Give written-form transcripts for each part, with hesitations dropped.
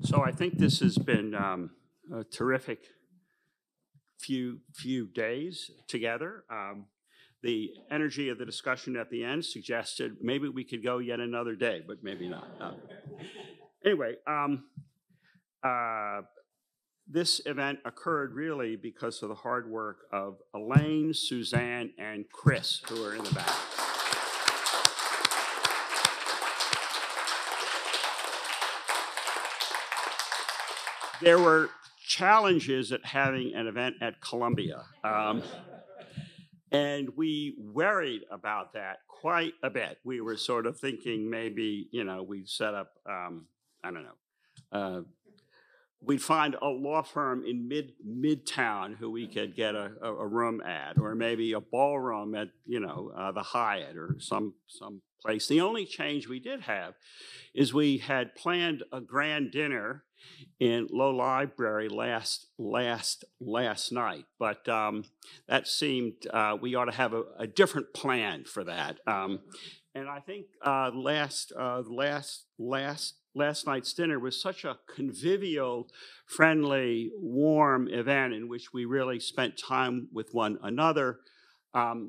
So I think this has been a terrific few days together. The energy of the discussion at the end suggested maybe we could go yet another day, but maybe not. Anyway, this event occurred really because of the hard work of Elaine, Suzanne, and Chris, who are in the back. There were challenges at having an event at Columbia. And we worried about that quite a bit. We were sort of thinking maybe, we'd set up, we'd find a law firm in Midtown who we could get a room at, or maybe a ballroom at, the Hyatt or some place. The only change we did have is we had planned a grand dinner in Low Library last night, but that seemed we ought to have a different plan for that. And I think last night's dinner was such a convivial, friendly, warm event in which we really spent time with one another.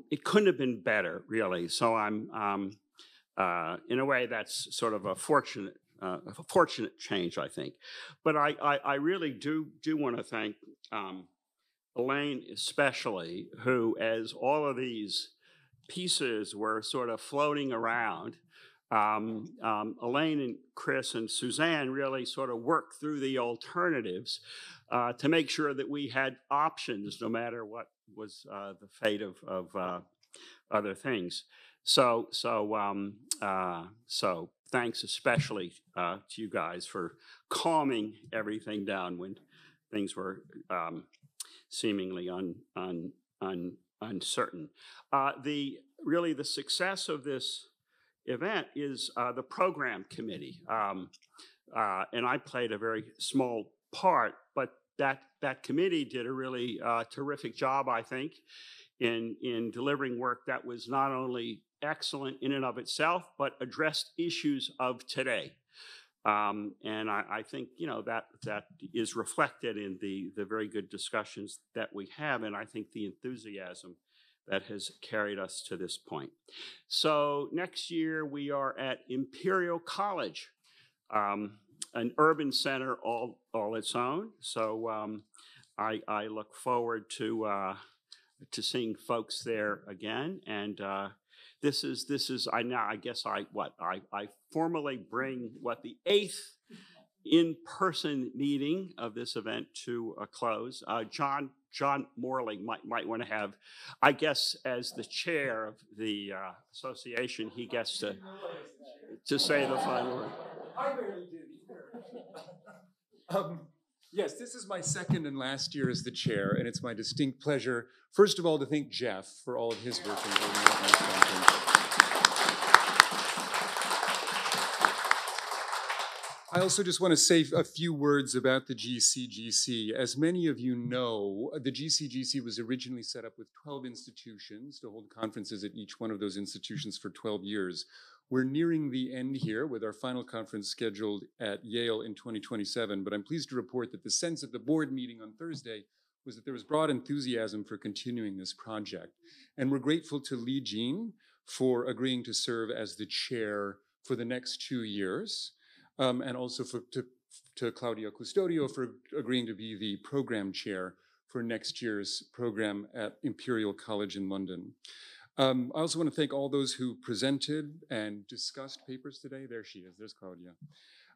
It couldn't have been better, really. So I'm, in a way, that's sort of a fortunate change, I think. But I really do want to thank Elaine especially, who, as all of these pieces were sort of floating around, Elaine and Chris and Suzanne really sort of worked through the alternatives to make sure that we had options no matter what was the fate of other things. So thanks especially to you guys for calming everything down when things were seemingly uncertain. The success of this event is the program committee, and I played a very small part, but that committee did a really terrific job, I think, in delivering work that was not only excellent in and of itself, but addressed issues of today. And I think, that is reflected in the very good discussions that we have, and I think the enthusiasm that has carried us to this point. So next year we are at Imperial College, an urban center all its own. So I look forward to seeing folks there again. And this is I guess I formally bring the 8th in-person meeting of this event to a close. John Morley might want to have, I guess, as the chair of the association, he gets to say the final word. I barely did either. Yes, this is my second and last year as the chair, and it's my distinct pleasure, first of all, to thank Jeff for all of his work in organizing this conference. I also just want to say a few words about the GCGC. As many of you know, the GCGC was originally set up with 12 institutions to hold conferences at each one of those institutions for 12 years. We're nearing the end here with our final conference scheduled at Yale in 2027, but I'm pleased to report that the sense at the board meeting on Thursday was that there was broad enthusiasm for continuing this project. And we're grateful to Lee Jean for agreeing to serve as the chair for the next 2 years. And also to Claudia Custodio for agreeing to be the program chair for next year's program at Imperial College in London. I also want to thank all those who presented and discussed papers today. There she is, there's Claudia.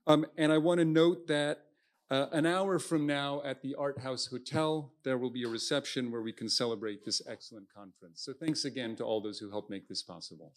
And I want to note that an hour from now at the Art House Hotel, there will be a reception where we can celebrate this excellent conference. So thanks again to all those who helped make this possible.